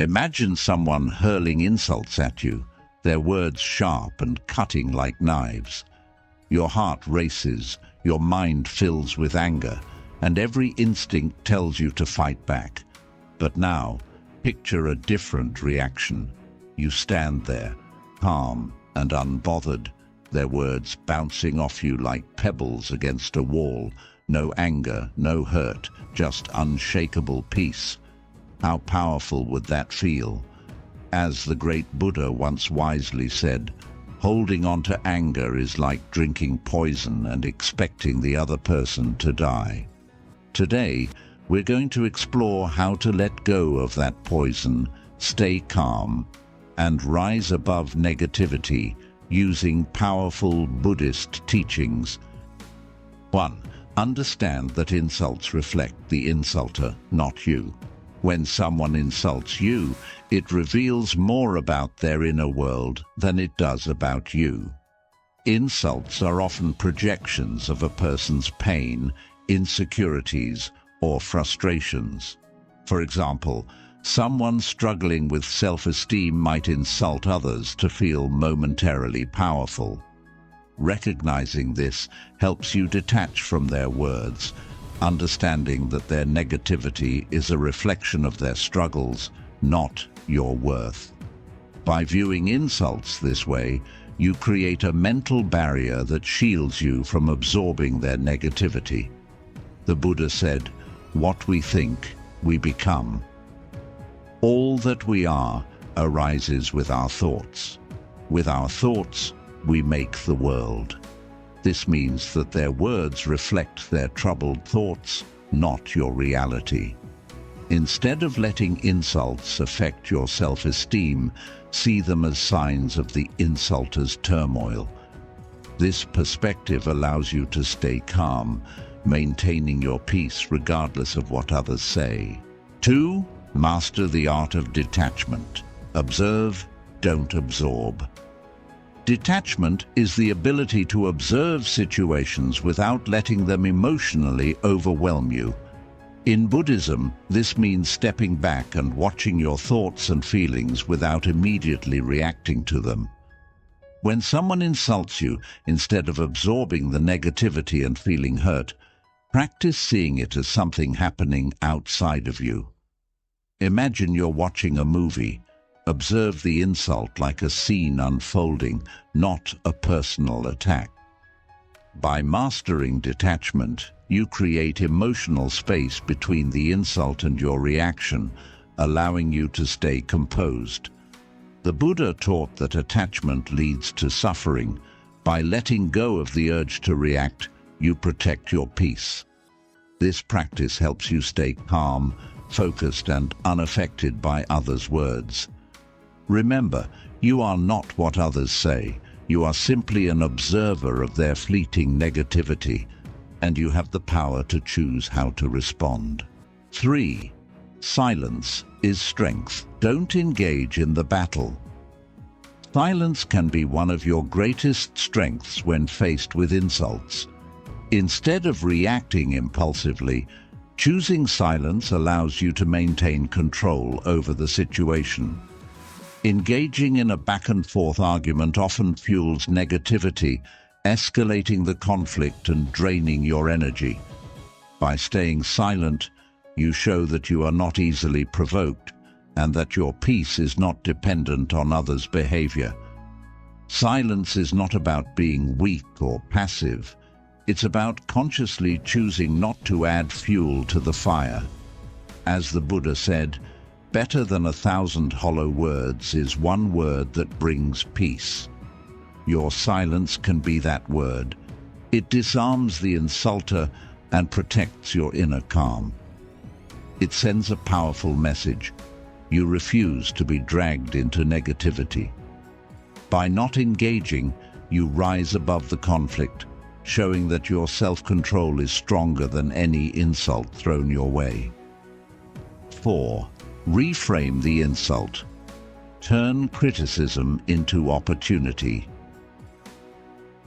Imagine someone hurling insults at you, their words sharp and cutting like knives. Your heart races, your mind fills with anger, and every instinct tells you to fight back. But now, picture a different reaction. You stand there, calm and unbothered, their words bouncing off you like pebbles against a wall. No anger, no hurt, just unshakable peace. How powerful would that feel? As the great Buddha once wisely said, holding on to anger is like drinking poison and expecting the other person to die. Today, we're going to explore how to let go of that poison, stay calm, and rise above negativity using powerful Buddhist teachings. 1. Understand that insults reflect the insulter, not you. When someone insults you, it reveals more about their inner world than it does about you. Insults are often projections of a person's pain, insecurities, or frustrations. For example, someone struggling with self-esteem might insult others to feel momentarily powerful. Recognizing this helps you detach from their words, understanding that their negativity is a reflection of their struggles, not your worth. By viewing insults this way, you create a mental barrier that shields you from absorbing their negativity. The Buddha said, "What we think, we become." All that we are arises with our thoughts. With our thoughts, we make the world. This means that their words reflect their troubled thoughts, not your reality. Instead of letting insults affect your self-esteem, see them as signs of the insulter's turmoil. This perspective allows you to stay calm, maintaining your peace regardless of what others say. 2. Master the art of detachment. Observe, don't absorb. Detachment is the ability to observe situations without letting them emotionally overwhelm you. In Buddhism, this means stepping back and watching your thoughts and feelings without immediately reacting to them. When someone insults you, instead of absorbing the negativity and feeling hurt, practice seeing it as something happening outside of you. Imagine you're watching a movie. Observe the insult like a scene unfolding, not a personal attack. By mastering detachment, you create emotional space between the insult and your reaction, allowing you to stay composed. The Buddha taught that attachment leads to suffering. By letting go of the urge to react, you protect your peace. This practice helps you stay calm, focused, and unaffected by others' words. Remember, you are not what others say. You are simply an observer of their fleeting negativity, and you have the power to choose how to respond. 3. Silence is strength. Don't engage in the battle. Silence can be one of your greatest strengths when faced with insults. Instead of reacting impulsively, choosing silence allows you to maintain control over the situation. Engaging in a back-and-forth argument often fuels negativity, escalating the conflict and draining your energy. By staying silent, you show that you are not easily provoked and that your peace is not dependent on others' behavior. Silence is not about being weak or passive. It's about consciously choosing not to add fuel to the fire. As the Buddha said, "Better than 1,000 hollow words is one word that brings peace." Your silence can be that word. It disarms the insulter and protects your inner calm. It sends a powerful message. You refuse to be dragged into negativity. By not engaging, you rise above the conflict, showing that your self-control is stronger than any insult thrown your way. 4. Reframe the insult. Turn criticism into opportunity.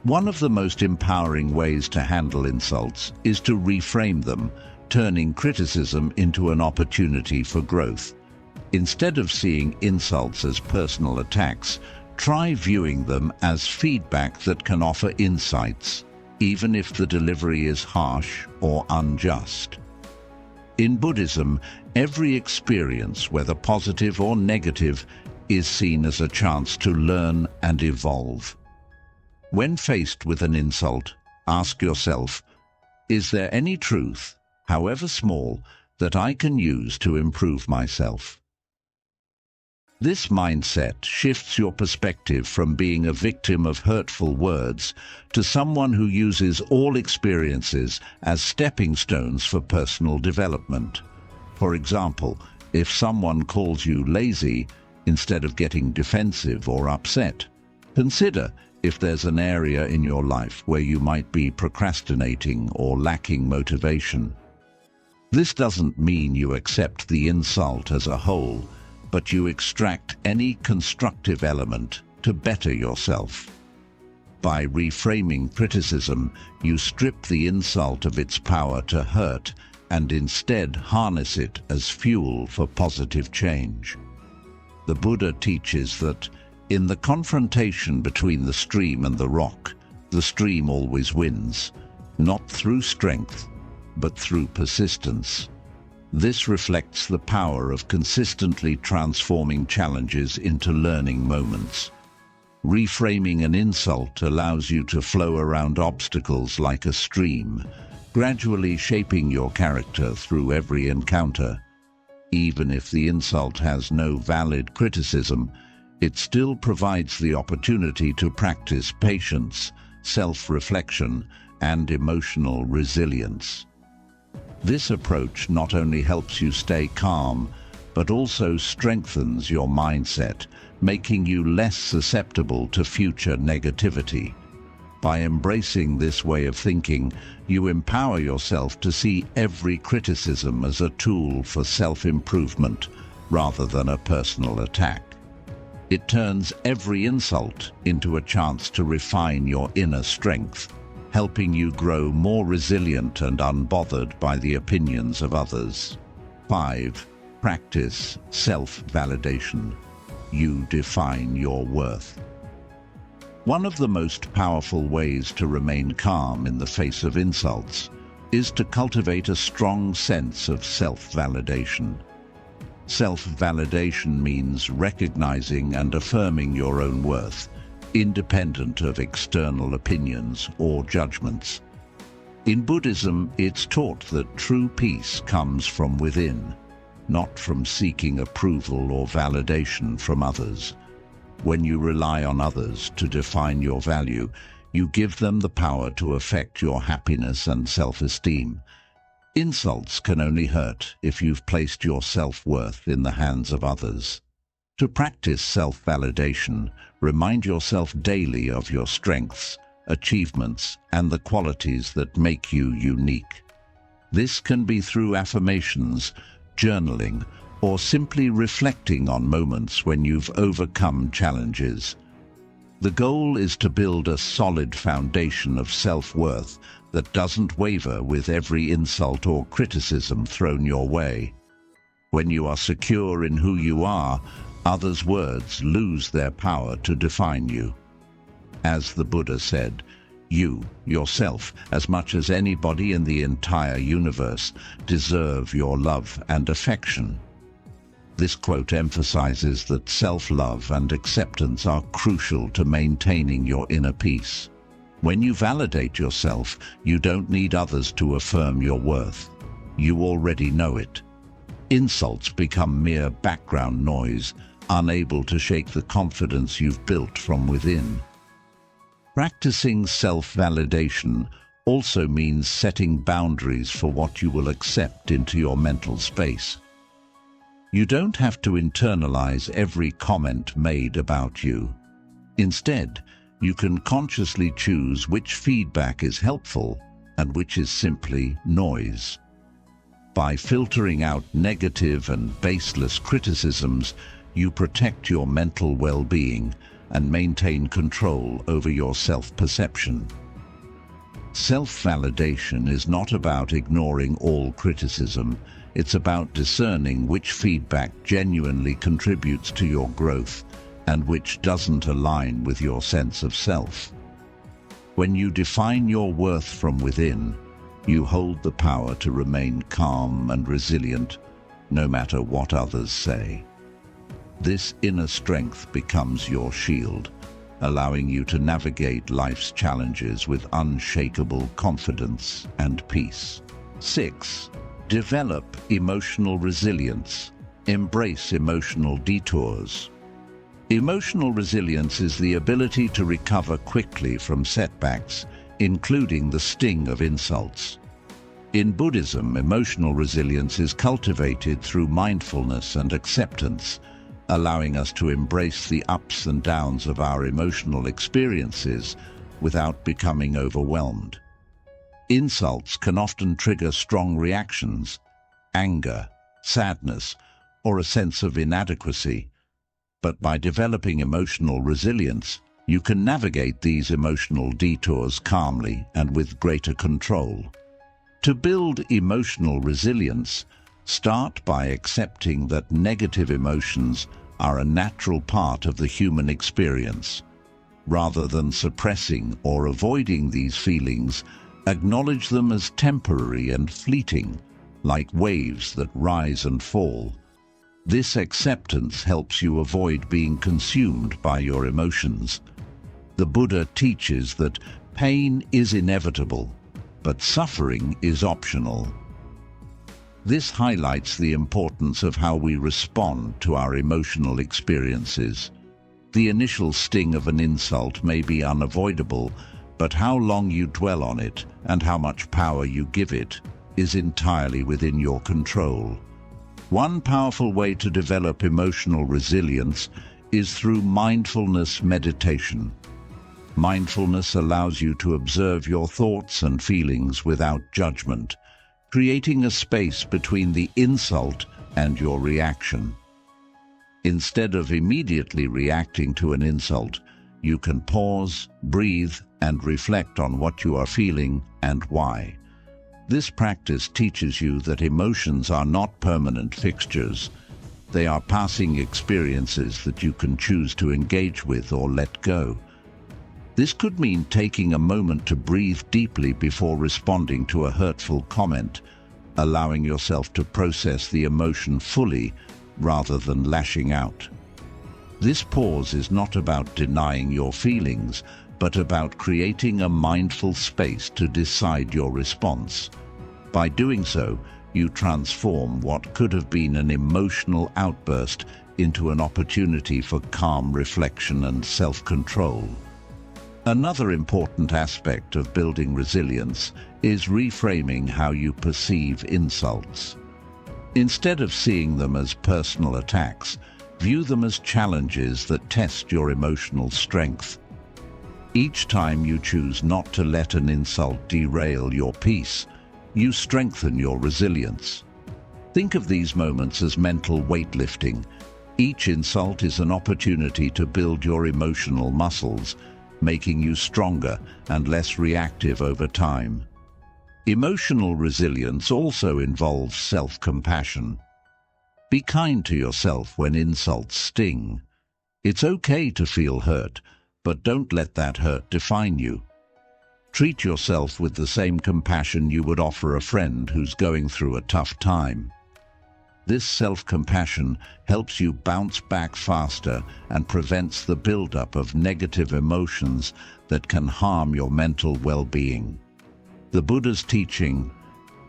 One of the most empowering ways to handle insults is to reframe them, turning criticism into an opportunity for growth. Instead of seeing insults as personal attacks, try viewing them as feedback that can offer insights, even if the delivery is harsh or unjust. In Buddhism, every experience, whether positive or negative, is seen as a chance to learn and evolve. When faced with an insult, ask yourself, is there any truth, however small, that I can use to improve myself? This mindset shifts your perspective from being a victim of hurtful words to someone who uses all experiences as stepping stones for personal development. For example, if someone calls you lazy, instead of getting defensive or upset, consider if there's an area in your life where you might be procrastinating or lacking motivation. This doesn't mean you accept the insult as a whole, but you extract any constructive element to better yourself. By reframing criticism, you strip the insult of its power to hurt and instead harness it as fuel for positive change. The Buddha teaches that in the confrontation between the stream and the rock, the stream always wins, not through strength, but through persistence. This reflects the power of consistently transforming challenges into learning moments. Reframing an insult allows you to flow around obstacles like a stream, gradually shaping your character through every encounter. Even if the insult has no valid criticism, it still provides the opportunity to practice patience, self-reflection, and emotional resilience. This approach not only helps you stay calm, but also strengthens your mindset, making you less susceptible to future negativity. By embracing this way of thinking, you empower yourself to see every criticism as a tool for self-improvement rather than a personal attack. It turns every insult into a chance to refine your inner strength, helping you grow more resilient and unbothered by the opinions of others. 5. Practice self-validation. You define your worth. One of the most powerful ways to remain calm in the face of insults is to cultivate a strong sense of self-validation. Self-validation means recognizing and affirming your own worth, independent of external opinions or judgments. In Buddhism, it's taught that true peace comes from within, not from seeking approval or validation from others. When you rely on others to define your value, you give them the power to affect your happiness and self-esteem. Insults can only hurt if you've placed your self-worth in the hands of others. To practice self-validation, remind yourself daily of your strengths, achievements, and the qualities that make you unique. This can be through affirmations, journaling, or simply reflecting on moments when you've overcome challenges. The goal is to build a solid foundation of self-worth that doesn't waver with every insult or criticism thrown your way. When you are secure in who you are, others' words lose their power to define you. As the Buddha said, you, yourself, as much as anybody in the entire universe, deserve your love and affection. This quote emphasizes that self-love and acceptance are crucial to maintaining your inner peace. When you validate yourself, you don't need others to affirm your worth. You already know it. Insults become mere background noise, unable to shake the confidence you've built from within. Practicing self-validation also means setting boundaries for what you will accept into your mental space. You don't have to internalize every comment made about you. Instead, you can consciously choose which feedback is helpful and which is simply noise. By filtering out negative and baseless criticisms, you protect your mental well-being and maintain control over your self-perception. Self-validation is not about ignoring all criticism. It's about discerning which feedback genuinely contributes to your growth and which doesn't align with your sense of self. When you define your worth from within, you hold the power to remain calm and resilient, no matter what others say. This inner strength becomes your shield, allowing you to navigate life's challenges with unshakable confidence and peace. 6. Develop emotional resilience. Embrace emotional detours. Emotional resilience is the ability to recover quickly from setbacks, including the sting of insults. In Buddhism, emotional resilience is cultivated through mindfulness and acceptance, allowing us to embrace the ups and downs of our emotional experiences without becoming overwhelmed. Insults can often trigger strong reactions, anger, sadness, or a sense of inadequacy. But by developing emotional resilience, you can navigate these emotional detours calmly and with greater control. To build emotional resilience, start by accepting that negative emotions are a natural part of the human experience. Rather than suppressing or avoiding these feelings, acknowledge them as temporary and fleeting, like waves that rise and fall. This acceptance helps you avoid being consumed by your emotions. The Buddha teaches that pain is inevitable, but suffering is optional. This highlights the importance of how we respond to our emotional experiences. The initial sting of an insult may be unavoidable, but how long you dwell on it and how much power you give it is entirely within your control. One powerful way to develop emotional resilience is through mindfulness meditation. Mindfulness allows you to observe your thoughts and feelings without judgment, creating a space between the insult and your reaction. Instead of immediately reacting to an insult, you can pause, breathe, and reflect on what you are feeling and why. This practice teaches you that emotions are not permanent fixtures. They are passing experiences that you can choose to engage with or let go. This could mean taking a moment to breathe deeply before responding to a hurtful comment, allowing yourself to process the emotion fully rather than lashing out. This pause is not about denying your feelings, but about creating a mindful space to decide your response. By doing so, you transform what could have been an emotional outburst into an opportunity for calm reflection and self-control. Another important aspect of building resilience is reframing how you perceive insults. Instead of seeing them as personal attacks, view them as challenges that test your emotional strength. Each time you choose not to let an insult derail your peace, you strengthen your resilience. Think of these moments as mental weightlifting. Each insult is an opportunity to build your emotional muscles, making you stronger and less reactive over time. Emotional resilience also involves self-compassion. Be kind to yourself when insults sting. It's okay to feel hurt, but don't let that hurt define you. Treat yourself with the same compassion you would offer a friend who's going through a tough time. This self-compassion helps you bounce back faster and prevents the buildup of negative emotions that can harm your mental well-being. The Buddha's teaching,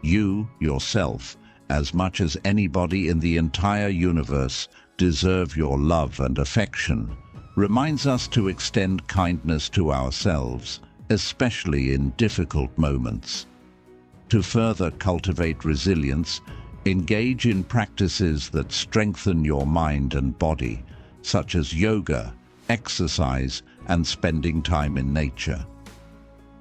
you, yourself, as much as anybody in the entire universe, deserve your love and affection, reminds us to extend kindness to ourselves, especially in difficult moments. To further cultivate resilience, engage in practices that strengthen your mind and body, such as yoga, exercise, and spending time in nature.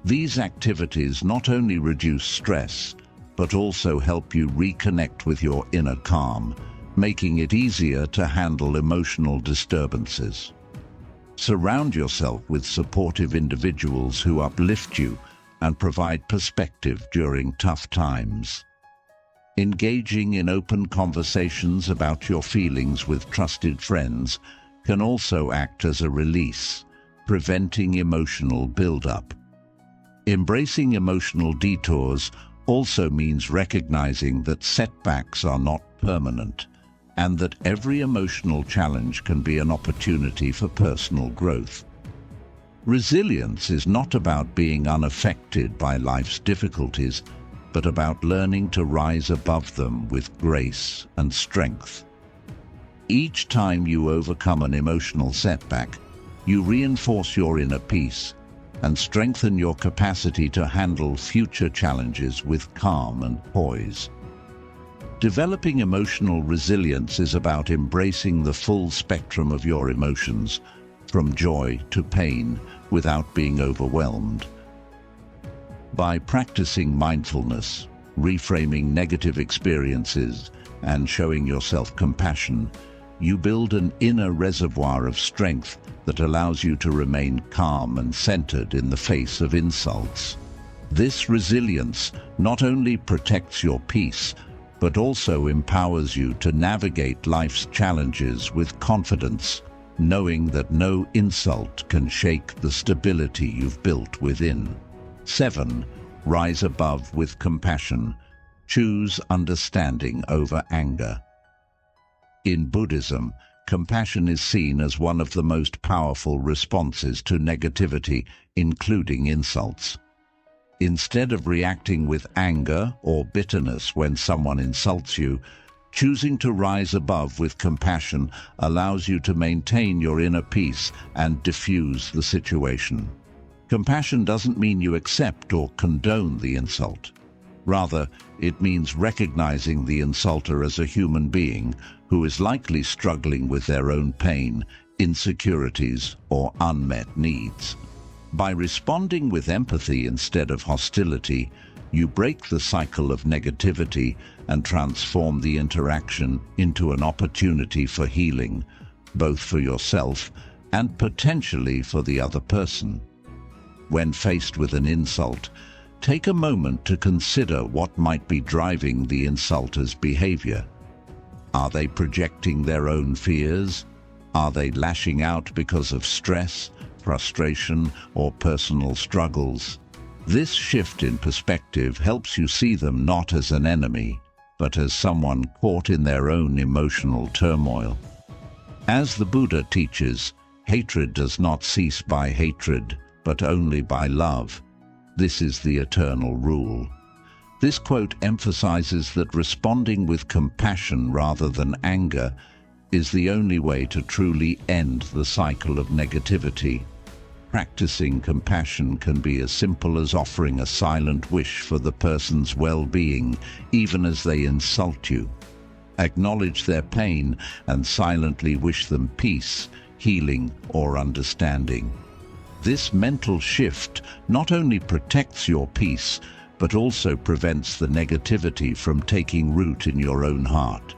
These activities not only reduce stress, but also help you reconnect with your inner calm, making it easier to handle emotional disturbances. Surround yourself with supportive individuals who uplift you and provide perspective during tough times. Engaging in open conversations about your feelings with trusted friends can also act as a release, preventing emotional buildup. Embracing emotional detours also means recognizing that setbacks are not permanent, and that every emotional challenge can be an opportunity for personal growth. Resilience is not about being unaffected by life's difficulties, but about learning to rise above them with grace and strength. Each time you overcome an emotional setback, you reinforce your inner peace and strengthen your capacity to handle future challenges with calm and poise. Developing emotional resilience is about embracing the full spectrum of your emotions, from joy to pain, without being overwhelmed. By practicing mindfulness, reframing negative experiences, and showing yourself compassion, you build an inner reservoir of strength that allows you to remain calm and centered in the face of insults. This resilience not only protects your peace, but also empowers you to navigate life's challenges with confidence, knowing that no insult can shake the stability you've built within. 7. Rise above with compassion. Choose understanding over anger. In Buddhism, compassion is seen as one of the most powerful responses to negativity, including insults. Instead of reacting with anger or bitterness when someone insults you, choosing to rise above with compassion allows you to maintain your inner peace and diffuse the situation. Compassion doesn't mean you accept or condone the insult. Rather, it means recognizing the insulter as a human being who is likely struggling with their own pain, insecurities, or unmet needs. By responding with empathy instead of hostility, you break the cycle of negativity and transform the interaction into an opportunity for healing, both for yourself and potentially for the other person. When faced with an insult, take a moment to consider what might be driving the insulter's behavior. Are they projecting their own fears? Are they lashing out because of stress, frustration, or personal struggles? This shift in perspective helps you see them not as an enemy, but as someone caught in their own emotional turmoil. As the Buddha teaches, hatred does not cease by hatred, but only by love. This is the eternal rule. This quote emphasizes that responding with compassion rather than anger is the only way to truly end the cycle of negativity. Practicing compassion can be as simple as offering a silent wish for the person's well-being, even as they insult you. Acknowledge their pain and silently wish them peace, healing, or understanding. This mental shift not only protects your peace, but also prevents the negativity from taking root in your own heart.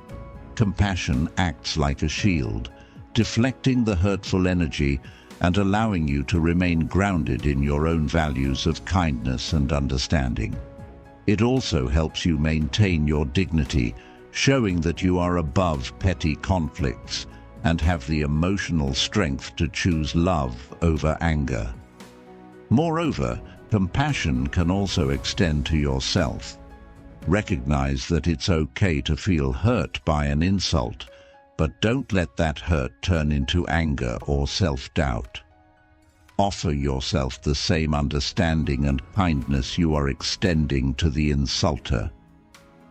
Compassion acts like a shield, deflecting the hurtful energy and allowing you to remain grounded in your own values of kindness and understanding. It also helps you maintain your dignity, showing that you are above petty conflicts and have the emotional strength to choose love over anger. Moreover, compassion can also extend to yourself. Recognize that it's okay to feel hurt by an insult, but don't let that hurt turn into anger or self-doubt. Offer yourself the same understanding and kindness you are extending to the insulter.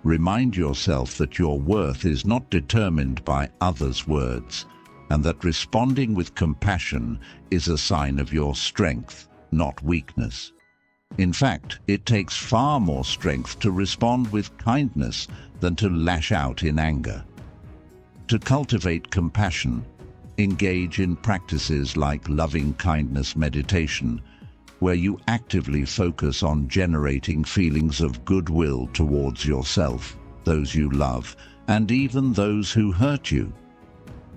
Remind yourself that your worth is not determined by others' words, and that responding with compassion is a sign of your strength, not weakness. In fact, it takes far more strength to respond with kindness than to lash out in anger. To cultivate compassion, engage in practices like loving kindness meditation, where you actively focus on generating feelings of goodwill towards yourself, those you love, and even those who hurt you.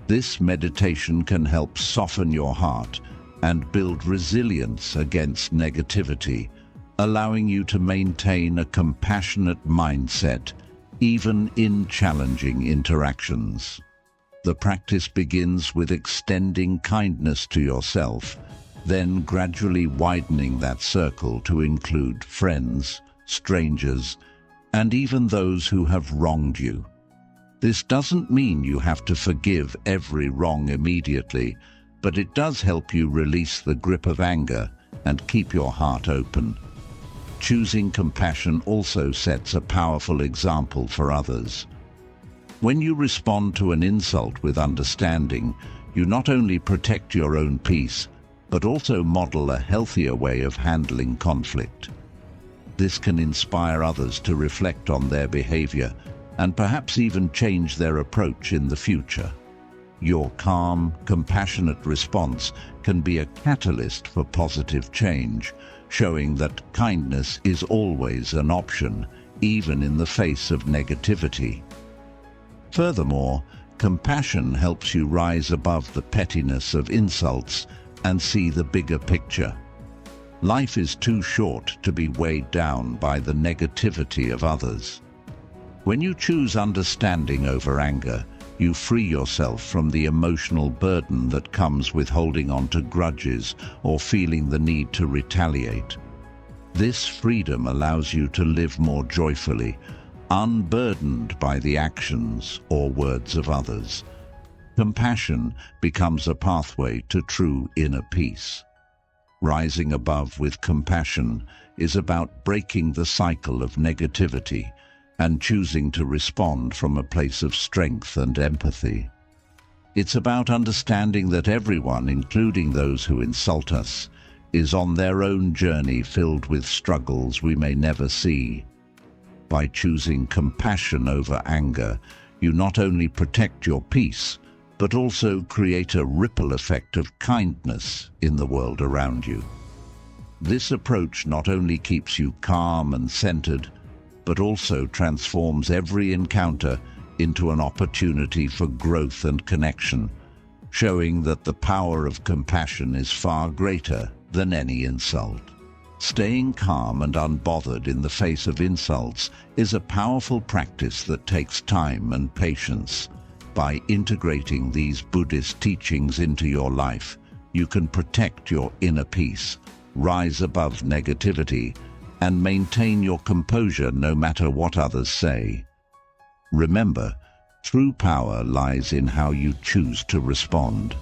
This meditation can help soften your heart and build resilience against negativity, allowing you to maintain a compassionate mindset even in challenging interactions. The practice begins with extending kindness to yourself, then gradually widening that circle to include friends, strangers, and even those who have wronged you. This doesn't mean you have to forgive every wrong immediately, but it does help you release the grip of anger and keep your heart open. Choosing compassion also sets a powerful example for others. When you respond to an insult with understanding, you not only protect your own peace, but also model a healthier way of handling conflict. This can inspire others to reflect on their behavior and perhaps even change their approach in the future. Your calm, compassionate response can be a catalyst for positive change, showing that kindness is always an option, even in the face of negativity. Furthermore, compassion helps you rise above the pettiness of insults and see the bigger picture. Life is too short to be weighed down by the negativity of others. When you choose understanding over anger, you free yourself from the emotional burden that comes with holding on to grudges or feeling the need to retaliate. This freedom allows you to live more joyfully, unburdened by the actions or words of others. Compassion becomes a pathway to true inner peace. Rising above with compassion is about breaking the cycle of negativity and choosing to respond from a place of strength and empathy. It's about understanding that everyone, including those who insult us, is on their own journey filled with struggles we may never see. By choosing compassion over anger, you not only protect your peace, but also create a ripple effect of kindness in the world around you. This approach not only keeps you calm and centered, but also transforms every encounter into an opportunity for growth and connection, showing that the power of compassion is far greater than any insult. Staying calm and unbothered in the face of insults is a powerful practice that takes time and patience. By integrating these Buddhist teachings into your life, you can protect your inner peace, rise above negativity, and maintain your composure no matter what others say. Remember, true power lies in how you choose to respond.